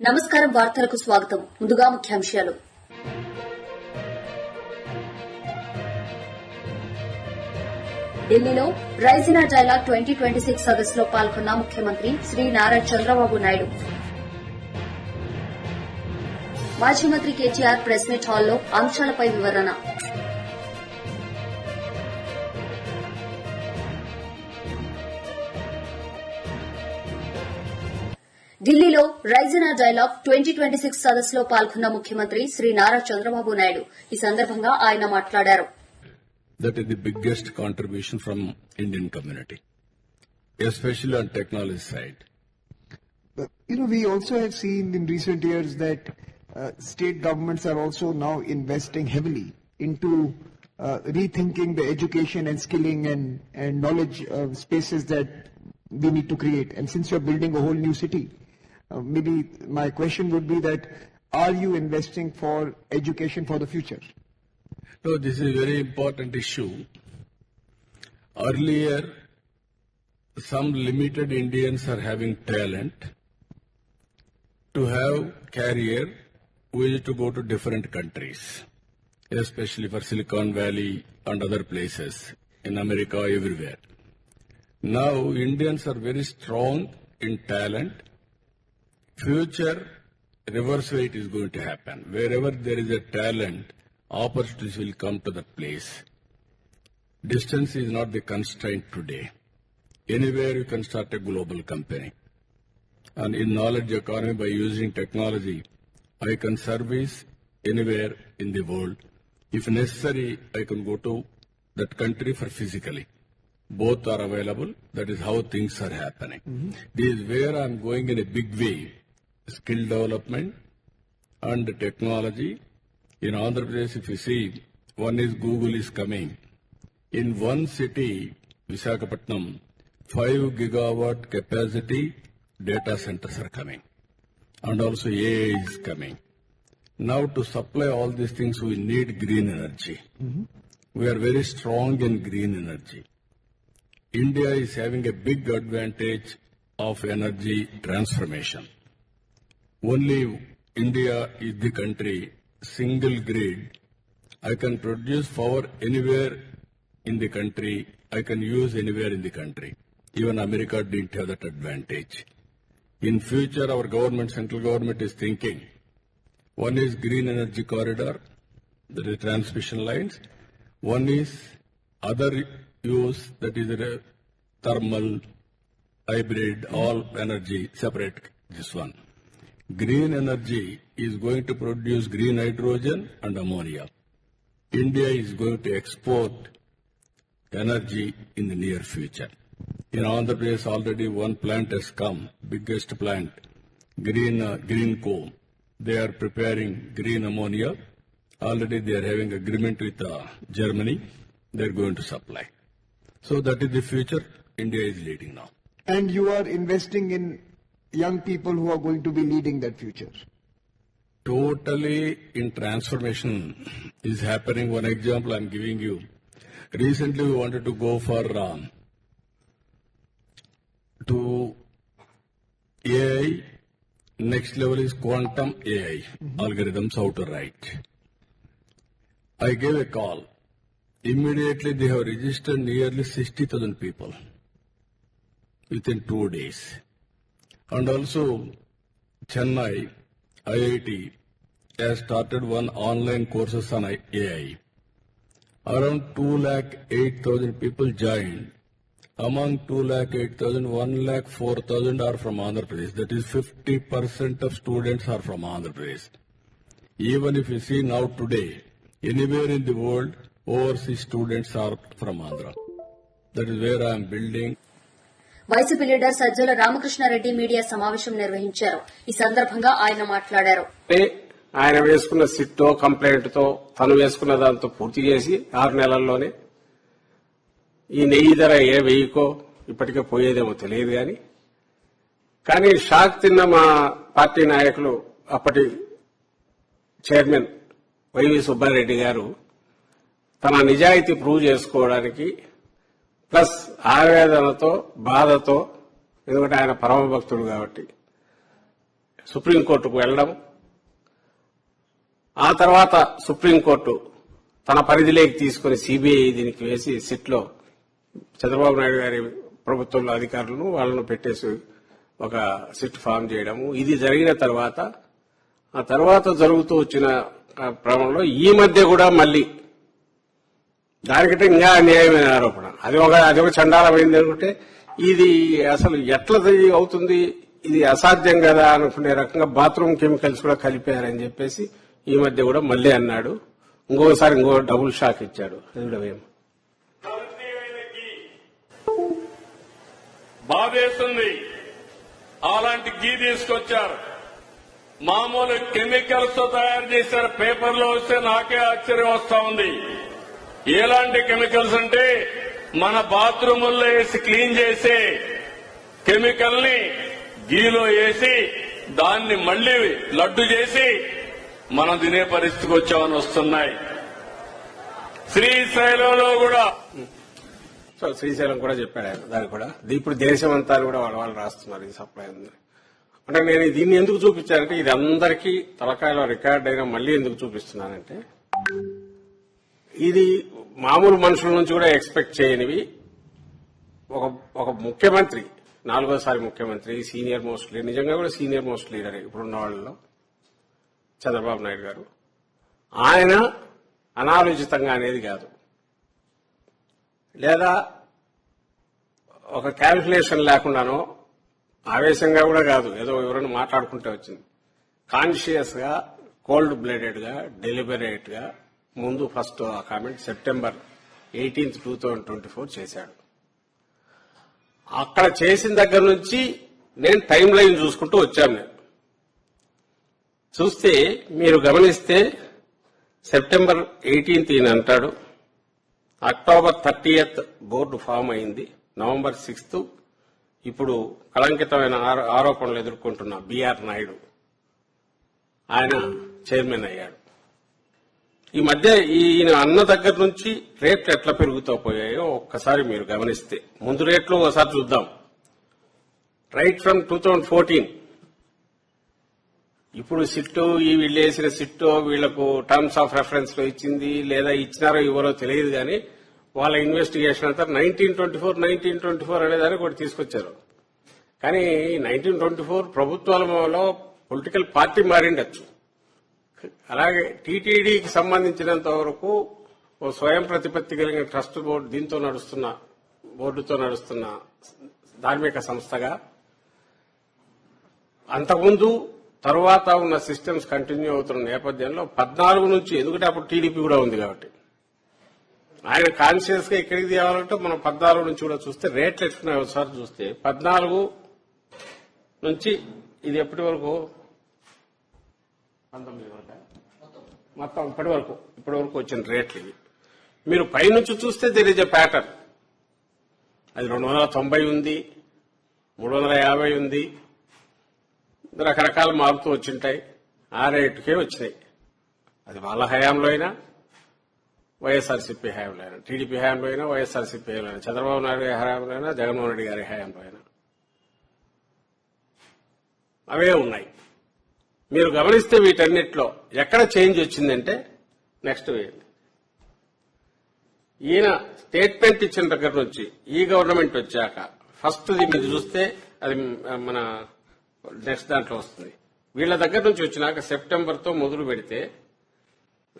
నమస్కారం వార్తలకు స్వాగతం. ముందుగా ముఖ్యాంశాలు. ఢిల్లీలో రైజినా డైలాగ్ 2026 సదస్సులో పాల్గొన్న ముఖ్యమంత్రి శ్రీ నారా చంద్రబాబు నాయుడు. మాజీ మంత్రి కేటీఆర్ ప్రెస్ మీట్ హాల్లో అంశాలపై వివరణ. ఢిల్లీలో రైజినా డైలాగ్ 2026 సదస్సులో పాల్గొన్న ముఖ్యమంత్రి శ్రీ నారా చంద్రబాబు నాయుడు. ఈ సందర్భంగా ఆయన మాట్లాడారు. That is the biggest contribution from Indian community, especially on technology side. We also have seen in recent years that state governments are also now investing heavily into rethinking the education and skilling and knowledge spaces that we need to create. And since you're building a whole new city, maybe my question would be that, are you investing for education for the future? No, this is a very important issue. Earlier, some limited Indians are having talent. To have career, we need to go to different countries, especially for Silicon Valley and other places, in America, everywhere. Now, Indians are very strong in talent. Future, reverse way it is going to happen. Wherever there is a talent, opportunities will come to that place. Distance is not the constraint today. Anywhere you can start a global company. And in knowledge economy, by using technology, I can service anywhere in the world. If necessary, I can go to that country for physically. Both are available. That is how things are happening. This is where I am going in a big way. Skill development and technology. In Andhra Pradesh, if you see, one is Google is coming. In one city, Visakhapatnam, 5 gigawatt capacity data centers are coming. And also AI is coming. Now to supply all these things, we need green energy. We are very strong in green energy. India is having a big advantage of energy transformation. Only India is the country, single grid. I can produce power anywhere in the country. I can use anywhere in the country. Even America didn't have that advantage. In future, our government, central government is thinking. One is green energy corridor, that is transmission lines. One is other use, that is thermal, hybrid, all energy, separate this one. Green energy is going to produce green hydrogen and ammonia. India is going to export energy in the near future. In Andhra Pradesh, already one plant has come, biggest plant, Green Co. They are preparing green ammonia. Already they are having agreement with Germany. They are going to supply. So that is the future India is leading now. And you are investing in young people who are going to be leading that future. Totally in transformation is happening. One example I am giving you. Recently we wanted to go for to AI. Next level is quantum AI, algorithms how to write. I gave a call. Immediately they have registered nearly 60,000 people within 2 days. And also Chennai IIT has started one online courses on AI. Around 2,08,000 people joined. Among 2,08,000, 1,04,000 are from Andhra Pradesh. That is 50% of students are from Andhra Pradesh. Even if you see now today, anywhere in the world, overseas students are from Andhra. That is where I am building. YCP leader Sajjala Ramakrishna Reddy media సమావేశం నిర్వహించారు. ఈ సందర్భంగా ఆయన మాట్లాడారు. ఆయన వేసుకున్న సిట్టో complaint తో తను వేసుకున్న దాంతో పూర్తి చేసి 6 నెలల్లోనే ఈ నెయ్యి ధర ఏ వెయ్యికో ఇప్పటికే పోయేదేమో తెలియదు కానీ షాక్ తిన్న మా పార్టీ నాయకులు అప్పటి చైర్మన్ వైవి సుబ్బారెడ్డి గారు తన నిజాయితీ ప్రూవ్ చేసుకోవడానికి ప్లస్ ఆవేదనతో బాధతో, ఎందుకంటే ఆయన పరమ భక్తుడు కాబట్టి సుప్రీంకోర్టుకు వెళ్ళడం, ఆ తర్వాత సుప్రీంకోర్టు తన పరిధిలోకి తీసుకుని సిబిఐ దీనికి వేసి సిట్లో చంద్రబాబు నాయుడు గారి ప్రభుత్వంలో అధికారులను వాళ్ళను పెట్టేసి ఒక సిట్ ఫామ్ చేయడము, ఇది జరిగిన తర్వాత ఆ తర్వాత జరుగుతూ వచ్చిన క్రమంలో ఈ మధ్య కూడా మళ్ళీ దానికంటే ఇంకా అన్యాయమైన ఆరోపణ, అది ఒక చండాలమైంది అనుకుంటే ఇది అసలు ఎట్లా అవుతుంది, ఇది అసాధ్యం కదా అనుకునే రకంగా బాత్రూమ్ కెమికల్స్ కూడా కలిపారని చెప్పేసి ఈ మధ్య కూడా మళ్ళీ అన్నాడు. ఇంకోసారి ఇంకో డబుల్ షాక్ ఇచ్చాడు. అది కూడా ఏం బాధేస్తుంది. అలాంటి గీ తీసుకొచ్చారు, మామూలు కెమికల్స్ తో తయారు చేశారు. పేపర్లో వస్తే నాకే ఆశ్చర్యం వస్తా ఉంది. ఎలాంటి కెమికల్స్ అంటే మన బాత్రూముల్లో వేసి క్లీన్ చేసే కెమికల్ ని గీలో వేసి దాన్ని మళ్లీ లడ్డు చేసి మనం తినే పరిస్థితికి వచ్చామని వస్తున్నాయి. శ్రీశైలంలో కూడా సో శ్రీశైలం కూడా చెప్పాడు ఆయన. దానికి కూడా ఇప్పుడు దేశం అంతా కూడా వాళ్ళు రాస్తున్నారు ఈ సప్లై ఉంది అంటే. నేను దీన్ని ఎందుకు చూపించానంటే ఇది అందరికీ తలకాయలో రికార్డ్ అయినా మళ్ళీ ఎందుకు చూపిస్తున్నానంటే ఇది మామూలు మనుషుల నుంచి కూడా ఎక్స్పెక్ట్ చేయనివి. ఒక ముఖ్యమంత్రి, 4వ ముఖ్యమంత్రి, సీనియర్ మోస్ట్ లీడర్, నిజంగా కూడా సీనియర్ మోస్ట్ లీడర్ ఇప్పుడున్న వాళ్ళలో చంద్రబాబు నాయుడు గారు, ఆయన అనాలోచితంగా అనేది కాదు, లేదా ఒక క్యాల్కులేషన్ లేకుండానో ఆవేశంగా కూడా కాదు, ఏదో ఎవరైనా మాట్లాడుకుంటే వచ్చింది. కాన్షియస్ గా, కోల్డ్ బ్లడెడ్ గా, డెలిబరేట్ గా ముందు ఫస్ట్ ఆ కామెంట్ September 18, 2024 చేశాడు. అక్కడ చేసిన దగ్గర నుంచి నేను టైం లైన్ చూసుకుంటూ వచ్చాను. నేను చూస్తే మీరు గమనిస్తే September 18 ఈయన అంటాడు, October 30 బోర్డు ఫామ్ అయింది, November 6 ఇప్పుడు కళంకితమైన ఆరోపణలు ఎదుర్కొంటున్న బిఆర్ నాయుడు ఆయన చైర్మన్ అయ్యాడు. ఈ మధ్య ఈయన అన్న దగ్గర నుంచి రేట్లు ఎట్లా పెరుగుతూ పోయాయో ఒక్కసారి మీరు గమనిస్తే, ముందు రేట్లు ఒకసారి చూద్దాం. రైట్ ఫ్రమ్ 2014 ఇప్పుడు సిట్టు ఈ వీళ్ళు వేసిన సిట్టు వీళ్లకు టర్మ్స్ ఆఫ్ రెఫరెన్స్ లో ఇచ్చింది లేదా ఇచ్చినారో ఇవ్వరో తెలియదు కానీ వాళ్ళ ఇన్వెస్టిగేషన్ అంతా 1924 అనేదాన్ని ఒకటి తీసుకొచ్చారు. కానీ 1924 ప్రభుత్వాలలో పొలిటికల్ పార్టీ మారిండొచ్చు. అలాగే టీటీడీకి సంబంధించినంత వరకు ఓ స్వయం ప్రతిపత్తి కలిగిన ట్రస్ట్ బోర్డుతో నడుస్తున్న ధార్మిక సంస్థగా అంతకుముందు తరువాత ఉన్న సిస్టమ్స్ కంటిన్యూ అవుతున్న నేపథ్యంలో 14 నుంచి, ఎందుకంటే అప్పుడు టీడీపీ కూడా ఉంది కాబట్టి ఆయన కాన్షియస్ గా ఎక్కడికి తేవాలంటే మనం 14 నుంచి కూడా చూస్తే రేట్లు ఎట్టుకున్నాయి. ఒకసారి చూస్తే 14 నుంచి ఇది ఎప్పటి వరకు 19 వరకు మొత్తం ఇప్పటి వరకు వచ్చిన రేట్లు ఇవి. మీరు పైనుంచి చూస్తే దెర్ ఇస్ ఎ ప్యాటర్న్. అది 290 ఉంది, 350 ఉంది, రకరకాల మారుతూ వచ్చింటాయి. ఆ రేటుకే వచ్చినాయి. అది వాళ్ళ హయాంలో అయినా, వైఎస్ఆర్సీపీ హయాంలో అయినా, టీడీపీ హయాంలో అయినా, వైఎస్ఆర్సీపీ హయాంలో అయినా, చంద్రబాబు నాయుడు గారి హయాంలో అయినా, జగన్మోహన్ రెడ్డి గారి హయాంలో అయినా అవే ఉన్నాయి. మీరు గమనిస్తే వీటన్నిటిలో ఎక్కడ చేంజ్ వచ్చిందంటే నెక్స్ట్ ఈయన స్టేట్మెంట్ ఇచ్చిన దగ్గర నుంచి ఈ గవర్నమెంట్ వచ్చాక ఫస్ట్ది మీరు చూస్తే అది మన నెక్స్ట్ దాంట్లో వస్తుంది. వీళ్ళ దగ్గర నుంచి వచ్చినాక సెప్టెంబర్తో మొదలు పెడితే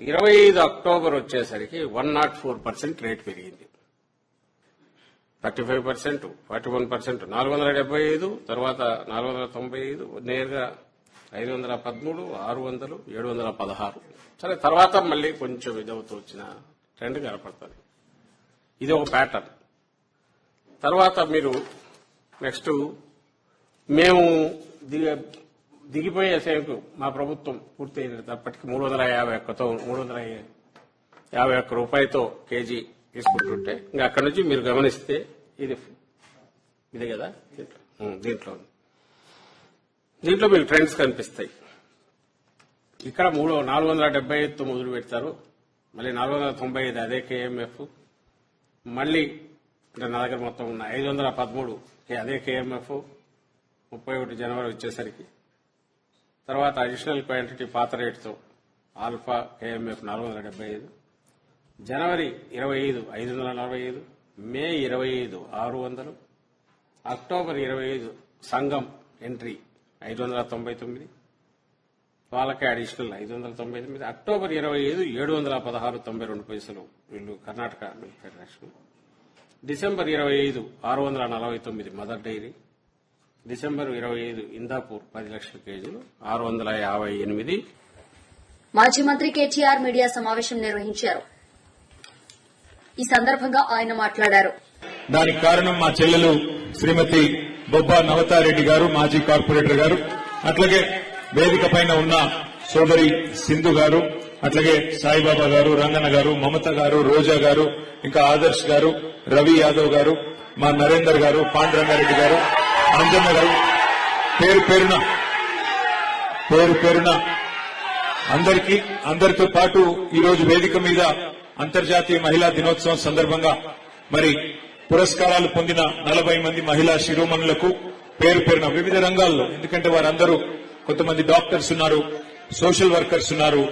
25 అక్టోబర్ వచ్చేసరికి 104% రేట్ పెరిగింది. 35%, 41%, 475, తర్వాత 495, నేరుగా 513, 600, 716. సరే తర్వాత మళ్ళీ కొంచెం ఇదవుతూ వచ్చిన ట్రెండ్ కనపడుతుంది. ఇది ఒక ప్యాటర్న్. తర్వాత మీరు నెక్స్ట్ మేము దిగిపోయే సేపు మా ప్రభుత్వం పూర్తయినప్పటికీ 351 రూపాయలతో కేజీ తీసుకుంటుంటే ఇంకా అక్కడి నుంచి మీరు గమనిస్తే ఇదే కదా దీంట్లో మీకు ట్రెండ్స్ కనిపిస్తాయి. ఇక్కడ 475తో మొదలు పెడతారు, మళ్ళీ 495 అదే కేఎంఎఫ్, మళ్ళీ అంటే నా దగ్గర మొత్తం ఉన్న 513 అదే కేఎంఎఫ్, 31 జనవరి వచ్చేసరికి తర్వాత అడిషనల్ క్వాంటిటీ పాత రేటుతో ఆల్ఫా కేఎంఎఫ్ 475, జనవరి 25 545, మే 25 600, అక్టోబర్ 25 సంఘం ఎంట్రీ 599, వాళ్ళకే అడిషనల్ 599, అక్టోబర్ 25 716.92 వీళ్ళు Karnataka Milk Federation, December 25 649 Mother Dairy, December 25 Indapur 10 లక్షల కేజీలు 658. మాజీ మంత్రి కేటీఆర్ మీడియా సమావేశం నిర్వహించారు. ఈ సందర్భంగా ఆయన మాట్లాడారు. దానికి కారణం మా చెల్లెలు శ్రీమతి బొబ్బా నవతారెడ్డి గారు, మాజీ కార్పొరేటర్ గారు, అట్లాగే వేదిక పైన ఉన్న సోదరి సింధు గారు, అట్లాగే సాయిబాబా గారు, రంగన్న గారు, మమత గారు, రోజా గారు, ఇంకా ఆదర్శ్ గారు, రవి యాదవ్ గారు, మా నరేందర్ గారు, పాండురంగారెడ్డి గారు, అంజన్న గారు, పేరు పేరున అందరితో పాటు ఈరోజు వేదిక మీద అంతర్జాతీయ మహిళా దినోత్సవం సందర్భంగా మరి పురస్కారాలు పొందిన 40 మంది మహిళా శిరోమణులకు పేరున వివిధ రంగాల్లో, ఎందుకంటే వారందరూ కొంతమంది డాక్టర్స్ ఉన్నారు, సోషల్ వర్కర్స్ ఉన్నారు,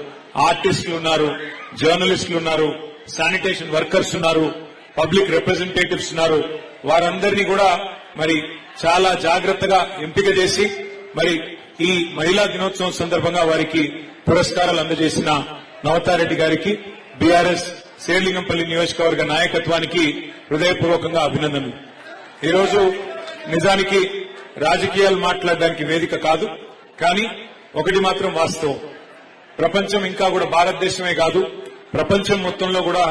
ఆర్టిస్టులు ఉన్నారు, జర్నలిస్టులు ఉన్నారు, శానిటేషన్ వర్కర్స్ ఉన్నారు, పబ్లిక్ రిప్రజెంటేటివ్స్ ఉన్నారు. వారందరినీ కూడా మరి చాలా జాగ్రత్తగా ఎంపిక చేసి మరి ఈ మహిళా దినోత్సవం సందర్భంగా వారికి పురస్కారాలు అందజేసిన నవతారెడ్డి గారికి, బీఆర్ఎస్ శేర్లింగంపల్లి నియోజకవర్గ నాయకత్వానికి హృదయపూర్వకంగా అభినందనలు. ఈరోజు నిజానికి రాజకీయాలు మాట్లాడడానికి వేదిక కాదు, కానీ ఒకటి మాత్రం వాస్తవం, ప్రపంచం ఇంకా కూడా భారతదేశమే కాదు ప్రపంచం మొత్తంలో కూడా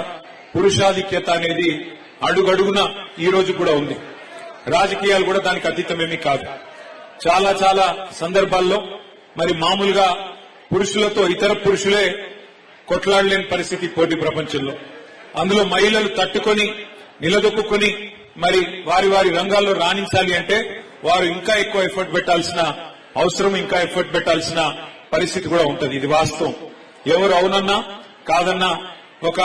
పురుషాధిక్యత అనేది అడుగడుగున ఈ రోజు కూడా ఉంది. రాజకీయాలు కూడా దానికి అతీతమేమీ కాదు. చాలా చాలా సందర్భాల్లో మరి మామూలుగా పురుషులతో ఇతర పురుషులే కొట్లాడలేని పరిస్థితి పోటీ ప్రపంచంలో. అందులో మహిళలు తట్టుకొని నిలదొక్కుని మరి వారి రంగాల్లో రాణించాలి అంటే వారు ఇంకా ఎక్కువ ఎఫర్ట్ పెట్టాల్సిన అవసరం, ఇంకా ఎఫర్ట్ పెట్టాల్సిన పరిస్థితి కూడా ఉంటుంది. ఇది వాస్తవం. ఎవరు అవునన్నా కాదన్నా ఒక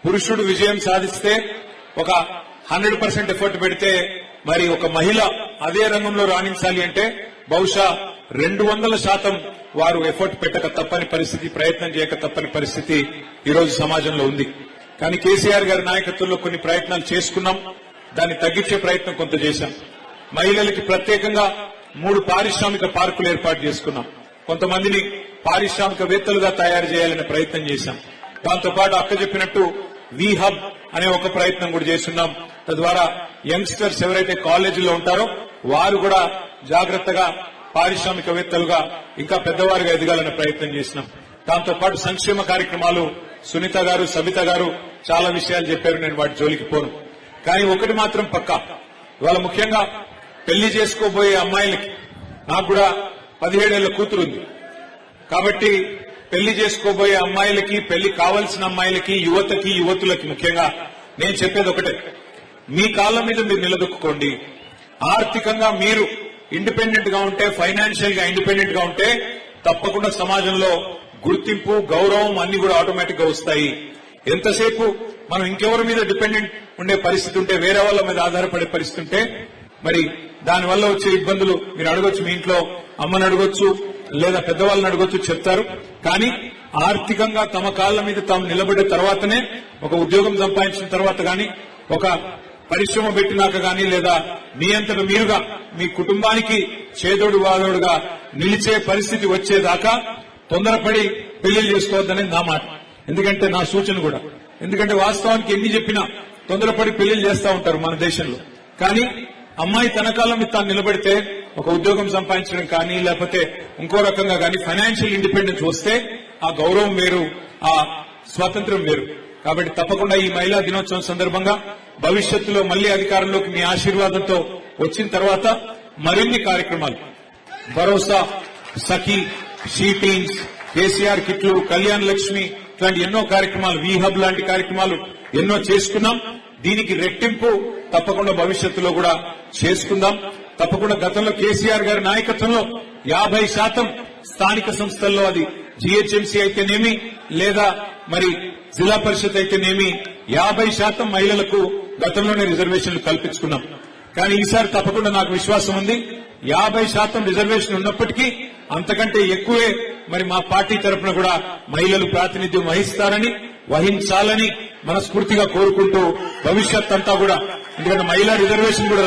పురుషుడు విజయం సాధిస్తే ఒక 100% ఎఫర్ట్ పెడితే మరి ఒక మహిళ అదే రంగంలో రాణించాలి అంటే బహుశా 200% వారు ఎఫర్ట్ పెట్టక తప్పని పరిస్థితి, ప్రయత్నం చేయక తప్పని పరిస్థితి ఈరోజు సమాజంలో ఉంది. కానీ కేసీఆర్ గారి నాయకత్వంలో కొన్ని ప్రయత్నాలు చేసుకున్నాం, దాన్ని తగ్గించే ప్రయత్నం కొంత చేశాం. మహిళలకి ప్రత్యేకంగా 3 పారిశ్రామిక పార్కులు ఏర్పాటు చేసుకున్నాం. కొంతమందిని పారిశ్రామికవేత్తలుగా తయారు చేయాలనే ప్రయత్నం చేశాం. దాంతోపాటు అక్క చెప్పినట్టు వి హబ్ అనే ఒక ప్రయత్నం కూడా చేస్తున్నాం. తద్వారా యంగ్స్టర్స్ ఎవరైతే కాలేజీలో ఉంటారో వారు కూడా జాగ్రత్తగా పారిశ్రామికవేత్తలుగా ఇంకా పెద్దవారుగా ఎదగాలనే ప్రయత్నం చేసినాం. దాంతోపాటు సంక్షేమ కార్యక్రమాలు సునీత గారు, సబిత గారు చాలా విషయాలు చెప్పారు, నేను వాటి జోలికి పోను. కానీ ఒకటి మాత్రం పక్కా, ఇవాళ ముఖ్యంగా పెళ్లి చేసుకోబోయే అమ్మాయిలకి, నాకు కూడా 17 ఏళ్ల కూతురు ఉంది కాబట్టి పెళ్లి చేసుకోబోయే అమ్మాయిలకి, పెళ్లి కావాల్సిన అమ్మాయిలకి, యువతకి, యువతులకి ముఖ్యంగా నేను చెప్పేది ఒకటే, మీ కాళ్ళ మీద మీరు నిలదొక్కుకోండి. ఆర్థికంగా మీరు ఇండిపెండెంట్ గా ఉంటే, ఫైనాన్షియల్ గా ఇండిపెండెంట్ గా ఉంటే తప్పకుండా సమాజంలో గుర్తింపు, గౌరవం అన్ని కూడా ఆటోమేటిక్ గా వస్తాయి. ఎంతసేపు మనం ఇంకెవరి మీద డిపెండెంట్ ఉండే పరిస్థితి ఉంటే, వేరే వాళ్ళ మీద ఆధారపడే పరిస్థితి ఉంటే మరి దానివల్ల వచ్చే ఇబ్బందులు మీరు అడగొచ్చు, మీ ఇంట్లో అమ్మని అడగొచ్చు లేదా పెద్దవాళ్ళని అడగొచ్చు, చెప్తారు. కానీ ఆర్థికంగా తమ కాళ్ల మీద తాము నిలబడే తర్వాతనే, ఒక ఉద్యోగం సంపాదించిన తర్వాత గాని, ఒక పరిశ్రమ పెట్టినాక గాని, లేదా మీ అంతటా మీరుగా మీ కుటుంబానికి చేదోడు వాదోడుగా నిలిచే పరిస్థితి వచ్చేదాకా తొందరపడి పెళ్లిళ్ళు చేసుకోవద్దనేది నా మాట. ఎందుకంటే నా సూచన కూడా, ఎందుకంటే వాస్తవానికి ఎన్ని చెప్పినా తొందరపడి పెళ్లిళ్ళు చేస్తా ఉంటారు మన దేశంలో. కానీ అమ్మాయి తన కాలం మీద తాను నిలబడితే, ఒక ఉద్యోగం సంపాదించడం కానీ లేకపోతే ఇంకో రకంగా కానీ ఫైనాన్షియల్ ఇండిపెండెన్స్ వస్తే ఆ గౌరవం వేరు, ఆ స్వాతంత్ర్యం వేరు. కాబట్టి తప్పకుండా ఈ మహిళా దినోత్సవం సందర్భంగా భవిష్యత్తులో మళ్లీ అధికారంలోకి మీ ఆశీర్వాదంతో వచ్చిన తర్వాత మరిన్ని కార్యక్రమాలు, భరోసా, సఖీ, షీటీన్స్, కేసీఆర్ కిట్లు, కళ్యాణ్ లక్ష్మి ఇట్లాంటి ఎన్నో కార్యక్రమాలు, వి హబ్ లాంటి కార్యక్రమాలు ఎన్నో చేసుకున్నాం. దీనికి రెట్టింపు తప్పకుండా భవిష్యత్తులో కూడా చేసుకుందాం. తప్పకుండా గతంలో కేసీఆర్ గారి నాయకత్వంలో 50% స్థానిక సంస్థల్లో, అది జీహెచ్ఎంసీ అయితేనేమి లేదా మరి జిల్లా పరిషత్ అయితేనేమి, 50% మహిళలకు గతంలోనే రిజర్వేషన్లు కల్పించుకున్నాం. కానీ ఈసారి తప్పకుండా నాకు విశ్వాసం ఉంది, 50% రిజర్వేషన్ ఉన్నప్పటికీ అంతకంటే ఎక్కువే మరి మా పార్టీ తరఫున కూడా మహిళలు ప్రాతినిధ్యం వహించాలని మనస్ఫూర్తిగా కోరుకుంటూ భవిష్యత్ అంతా కూడా, ఎందుకంటే మహిళా రిజర్వేషన్ కూడా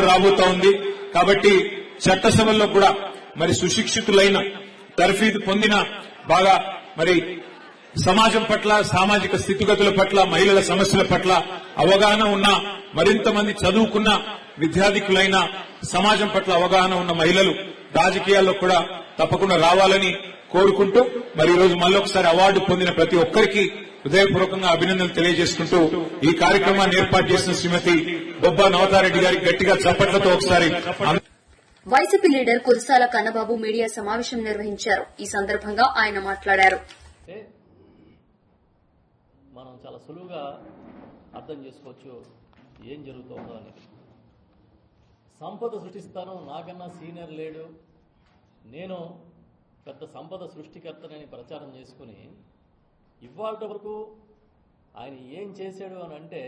రాబోతా ఉంది కాబట్టి చట్టసభల్లో కూడా మరి సుశిక్షితులైన, తర్ఫీదు పొందిన, బాగా మరి సమాజం పట్ల, సామాజిక స్థితిగతుల పట్ల, మహిళల సమస్యల పట్ల అవగాహన ఉన్న, మరింత మంది చదువుకున్న విద్యార్థికులైన, సమాజం పట్ల అవగాహన ఉన్న మహిళలు రాజకీయాల్లో కూడా తప్పకుండా రావాలని కోరుకుంటూ మరి ఈ రోజు మళ్ళొకసారి అవార్డు పొందిన ప్రతి ఒక్కరికి హృదయపూర్వకంగా అభినందనలు తెలియజేసుకుంటూ ఈ కార్యక్రమాన్ని ఏర్పాటు చేసిన శ్రీమతి బొబ్బా నవతారెడ్డి గారికి గట్టిగా చప్పట్లతో ఒకసారి. YCP leader Kurasala Kannababu media సమావేశం నిర్వహించారు. ఈ సందర్భంగా ఆయన మాట్లాడారు. మనం చాలా సులువుగా అర్థం చేసుకోవచ్చు ఏం జరుగుతుందో అని. సంపద సృష్టిస్తాను, నాకన్నా సీనియర్ లేడు, నేను పెద్ద సంపద సృష్టికర్తనని ప్రచారం చేసుకుని ఇవాళ వరకు ఆయన ఏం చేశాడు అని అంటే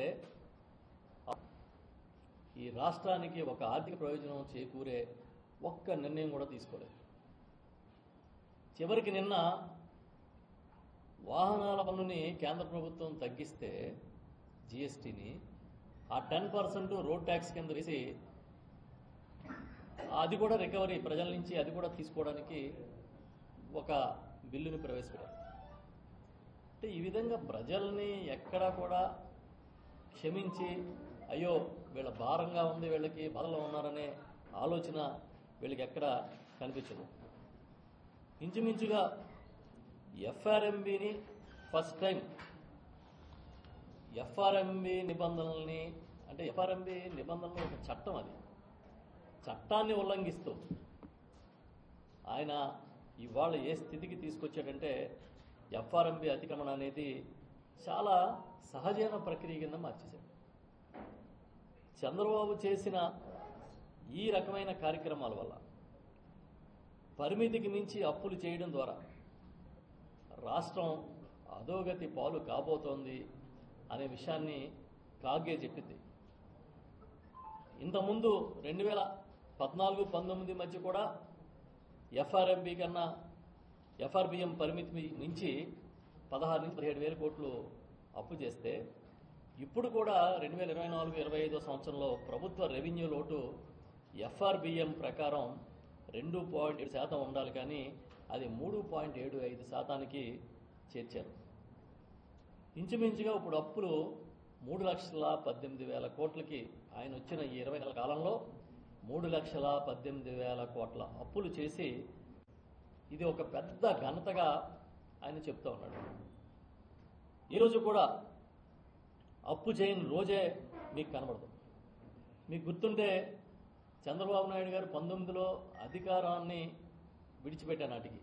ఈ రాష్ట్రానికి ఒక ఆర్థిక ప్రయోజనం చేకూరే ఒక్క నిర్ణయం కూడా తీసుకోలేదు. చివరికి నిన్న వాహనాల పన్నుని కేంద్ర ప్రభుత్వం తగ్గిస్తే జీఎస్టీని ఆ 10% రోడ్ ట్యాక్స్ కింద వేసి అది కూడా రికవరీ ప్రజల నుంచి అది కూడా తీసుకోవడానికి ఒక బిల్లుని ప్రవేశపెట్టారు. అంటే ఈ విధంగా ప్రజల్ని ఎక్కడా కూడా క్షమించి అయ్యో వీళ్ళ భారంగా ఉంది, వీళ్ళకి బాధలో ఉన్నారనే ఆలోచన వీళ్ళకి ఎక్కడ కనిపించదు. ఇంచుమించుగా ఎఫ్ఆర్ఎంబిని ఫస్ట్ టైం ఎఫ్ఆర్ఎంబి నిబంధనల్ని, అంటే ఎఫ్ఆర్ఎంబి నిబంధనలు ఒక చట్టం, అది చట్టాన్ని ఉల్లంఘిస్తూ ఆయన ఇవాళ ఏ స్థితికి తీసుకొచ్చాడంటే ఎఫ్ఆర్ఎంబి అతిక్రమణ అనేది చాలా సహజమైన ప్రక్రియ కింద మార్చేశాడు. చంద్రబాబు చేసిన ఈ రకమైన కార్యక్రమాల వల్ల పరిమితికి మించి అప్పులు చేయడం ద్వారా రాష్ట్రం అధోగతి పాలు కాబోతోంది అనే విషయాన్ని కాగే చెప్పింది. ఇంతకుముందు 2014-19 మధ్య కూడా ఎఫ్ఆర్ఎంబి కన్నా ఎఫ్ఆర్బిఎం పరిమితి నుంచి 16 నుంచి 17 వేల కోట్లు అప్పు చేస్తే ఇప్పుడు కూడా 2024-25 సంవత్సరంలో ప్రభుత్వ రెవెన్యూ లోటు ఎఫ్ఆర్బిఎం ప్రకారం 2.7% ఉండాలి, కానీ అది 3.75%కి చేర్చారు. ఇంచుమించుగా ఇప్పుడు అప్పులు 3,18,000 కోట్లకి, ఆయన వచ్చిన ఈ 20 నెలల కాలంలో 3,18,000 కోట్ల అప్పులు చేసి ఇది ఒక పెద్ద ఘనతగా ఆయన చెప్తూ ఉన్నాడు. ఈరోజు కూడా అప్పు చేయని రోజే మీకు కనబడదు. మీకు గుర్తుంటే చంద్రబాబు నాయుడు గారు 19లో అధికారాన్ని విడిచిపెట్టే నాటికి,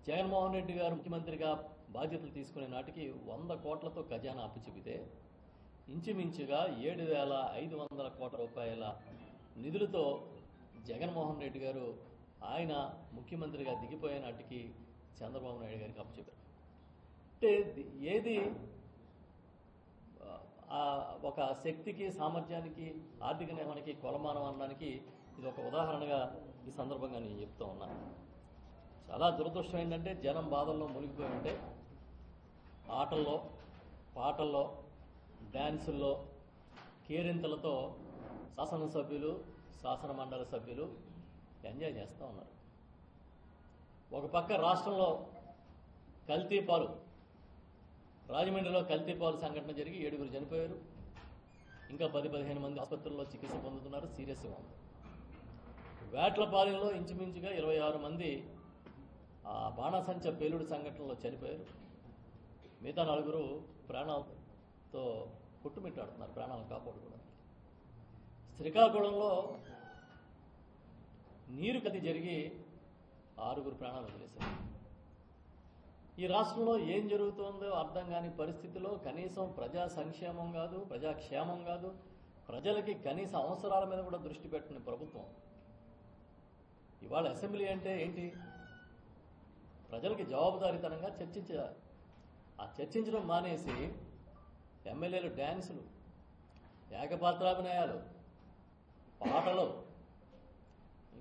జగన్మోహన్ రెడ్డి గారు ముఖ్యమంత్రిగా బాధ్యతలు తీసుకునే నాటికి 100 కోట్లతో ఖజానా అప్పు చెబితే ఇంచుమించుగా 7,500 కోట్ల రూపాయల నిధులతో జగన్మోహన్ రెడ్డి గారు ఆయన ముఖ్యమంత్రిగా దిగిపోయే నాటికి చంద్రబాబు నాయుడు గారికి అప్పచెప్పారు. అంటే ఏది ఒక శక్తికి, సామర్థ్యానికి, ఆర్థిక నిర్వహణకి కొలమానం అనడానికి ఇది ఒక ఉదాహరణగా ఈ సందర్భంగా నేను చెప్తూ ఉన్నాను. చాలా దురదృష్టం ఏంటంటే జనం బాధల్లో మునిగిపోయి ఉంటే ఆటల్లో, పాటల్లో, డ్యాన్సుల్లో, కేరింతలతో శాసనసభ్యులు, శాసన మండలి సభ్యులు ఎంజాయ్ చేస్తూ ఉన్నారు. ఒక పక్క రాష్ట్రంలో కల్తీ పాలు, రాజమండ్రిలో కల్తీ పాలు సంఘటన జరిగి 7 చనిపోయారు, ఇంకా 10-15 మంది ఆసుపత్రుల్లో చికిత్స పొందుతున్నారు, సీరియస్గా ఉంది. వేట్లపాలెంలో ఇంచుమించుగా 26 మంది బాణాసంచ పేలుడు సంఘటనలో చనిపోయారు, మిగతా 4 ప్రాణాలతో కొట్టుమిట్టాడుతున్నారు, ప్రాణాలను కాపాడుకోవడానికి. శ్రీకాకుళంలో నీరు కది జరిగి 6 ప్రాణాలు వదిలేశారు. ఈ రాష్ట్రంలో ఏం జరుగుతుందో అర్థం కాని పరిస్థితిలో కనీసం ప్రజా సంక్షేమం కాదు, ప్రజాక్షేమం కాదు, ప్రజలకి కనీస అవసరాల మీద కూడా దృష్టి పెట్టిన ప్రభుత్వం. ఇవాళ అసెంబ్లీ అంటే ఏంటి? ప్రజలకి జవాబుదారీతనంగా చర్చించాలి. ఆ చర్చించడం మానేసి ఎమ్మెల్యేలు డ్యాన్సులు, ఏకపాత్రాభినయాలు, పాటలు,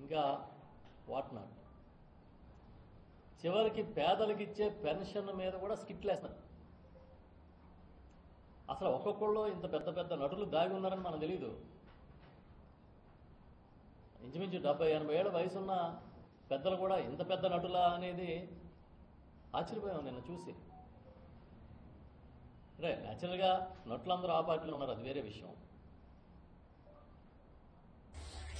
ఇంకా వాట్ నాట్. చివరికి పేదలకు ఇచ్చే పెన్షన్ మీద కూడా స్కిట్లు వేస్తున్నారు. అసలు ఒక్కొక్కళ్ళు ఇంత పెద్ద పెద్ద నటులు దాగి ఉన్నారని మనకు తెలియదు. ఇంచుమించు 70-80 ఏళ్ళ వయసున్న పెద్దలు కూడా ఇంత పెద్ద నటులా అనేది ఆశ్చర్యపోయాం నిన్న చూసి. న్యాచురల్గా నటులందరూ ఆ పార్టీలో ఉన్నారు, అది వేరే విషయం.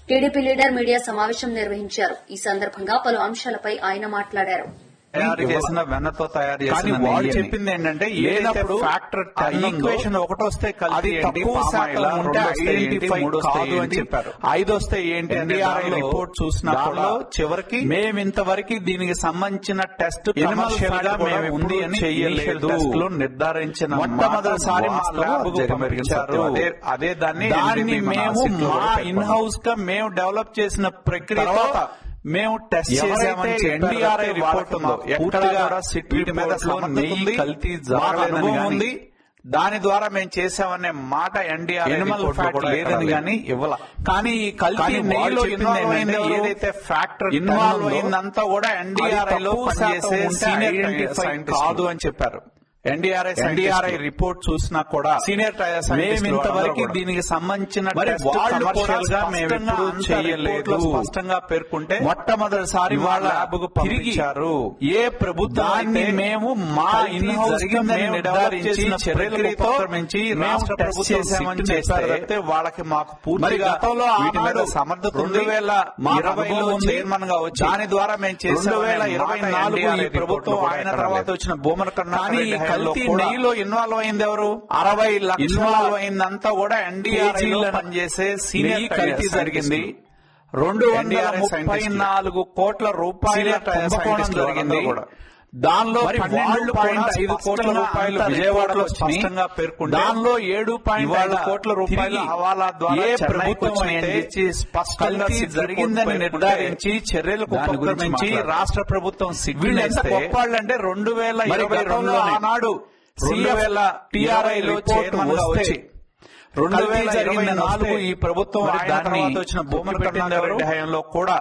టీడీపీ లీడర్ మీడియా సమావేశం నిర్వహించారు. ఈ సందర్భంగా పలు అంశాలపై ఆయన మాట్లాడారు. తయారు చేసిన వెన్నతో తయారు చేసిన వాళ్ళు చెప్పింది ఏంటంటే ఏదప్పుడు ఫ్యాక్టర్ ఈక్వేషన్ ఒకటి వస్తే కలిసి తక్కువ శాతం ఉంటే ఐడెంటిఫై కాదు అని చెప్పారు. 5 వస్తే ఏంటి ఎన్డీఆర్ఐ రిపోర్ట్ చూసినప్పుడు చివరికి మేము ఇంతవరకు దీనికి సంబంధించిన టెస్ట్ మేము ఉంది అని చేయలేదు నిర్ధారించిన మొట్టమొదటిసారి మా ల్యాబ్ పంపించారు. అదే దాన్ని మేము మా ఇన్ హౌస్ గా మేము డెవలప్ చేసిన ప్రక్రియ మేము టెస్ట్ చేసామని ఎన్డీఆర్ఐ రిపోర్ట్ ఉందో ఎక్కడ కూడా వీటి మీద నెయ్యి కల్తీ జరగలేదని దాని ద్వారా మేము చేసామనే మాట ఎన్డీఆర్ఐ రిపోర్ట్ లేదని కానీ ఇవ్వాల. కానీ ఈ కల్తీ నెయ్యిలో ఏదైతే ఫ్యాక్టర్ ఇన్వాల్వ్ అయిందంతా కూడా ఎన్డీఆర్ఐ లో పనిచేసే ఐడెంటిఫై కాదు అని చెప్పారు. ఎన్డీఆర్ఐ రిపోర్ట్ చూసినా కూడా సీనియర్ మేము ఇంతవరకు దీనికి సంబంధించిన కమర్షియల్ గా మేము ఎప్పుడు చేయలేదు స్పష్టంగా పేర్కొంటే మొట్టమొదటిసారి వాళ్ళ ల్యాబ్కు పంపించారు. ఏ ప్రభుత్వాన్ని మేము మా ఇన్ హౌస్ నిర్ధారించిన చర్యలతో రాష్ట్ర ప్రభుత్వం చేశామని చేస్తే వాళ్ళకి మాకు పూర్తిగా వీటి మీద సమర్థత 2020లో చైర్మన్ గా వచ్చి దాని ద్వారా మేము చేసాం. 2024 ఈ ప్రభుత్వం ఆయన తర్వాత వచ్చిన భూమన కన్నా కల్తీ నెయ్యిలో ఇన్వాల్వ్ అయింది ఎవరు? 60 లక్షలు ఇన్వాల్వ్ అయిందంతా కూడా ఎన్డీఆర్ఐ లో పనిచేసే సీనియర్ కల్తీ జరిగింది. 234 కోట్ల రూపాయల కుంభకోణం జరిగింది. దానిలో 12.5 కోట్ల రూపాయలు విజయవాడలో స్పష్టంగా పేర్కొంది. దానిలో 7.5 కోట్ల రూపాయల హవాలా ద్వారా ఏ ప్రభుత్వం అయితే స్పష్టంగా జరిగిందని నిర్ధారించి చర్యలకు ఉపక్రమించి రాష్ట్ర ప్రభుత్వం సిగ్గులేస్తే గొప్పాళ్ళంటే 2022లో ఆనాడు టీఆర్ఐ లో చైర్మన్ గా వచ్చి 2024 ఈ ప్రభుత్వం దాని వచ్చిన భూములు కట్టిన హయాంలో కూడా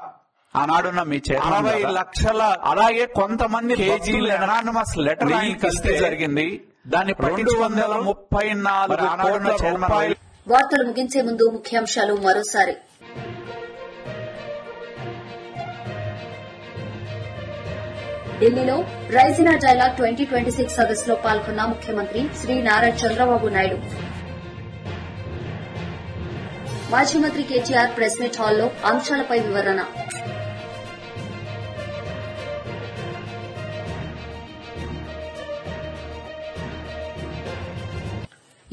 ఆనాడున్న మీ 60 లక్షల అలాగే కొంతమంది కేజీల అనానమస్ లెటర్ కలిస్తే జరిగింది. దాన్ని 234 కోట్ల రూపాయలు. వార్తలు ముగించే ముందు ముఖ్యాంశాలు మరోసారి. ఢిల్లీలో రైజినా డైలాగ్ 2026 సదస్సులో పాల్గొన్న ముఖ్యమంత్రి శ్రీ నారా చంద్రబాబు నాయుడు. మాజీ మంత్రి కేటీఆర్ ప్రెస్ మీట్ హాల్లో అంశాలపై వివరణ.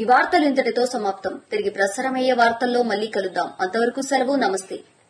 ఈ వార్తలు ఇంతటితో సమాప్తం. తిరిగి ప్రసారమయ్యే వార్తల్లో మళ్లీ కలుద్దాం. అంతవరకు సెలవు. నమస్తే.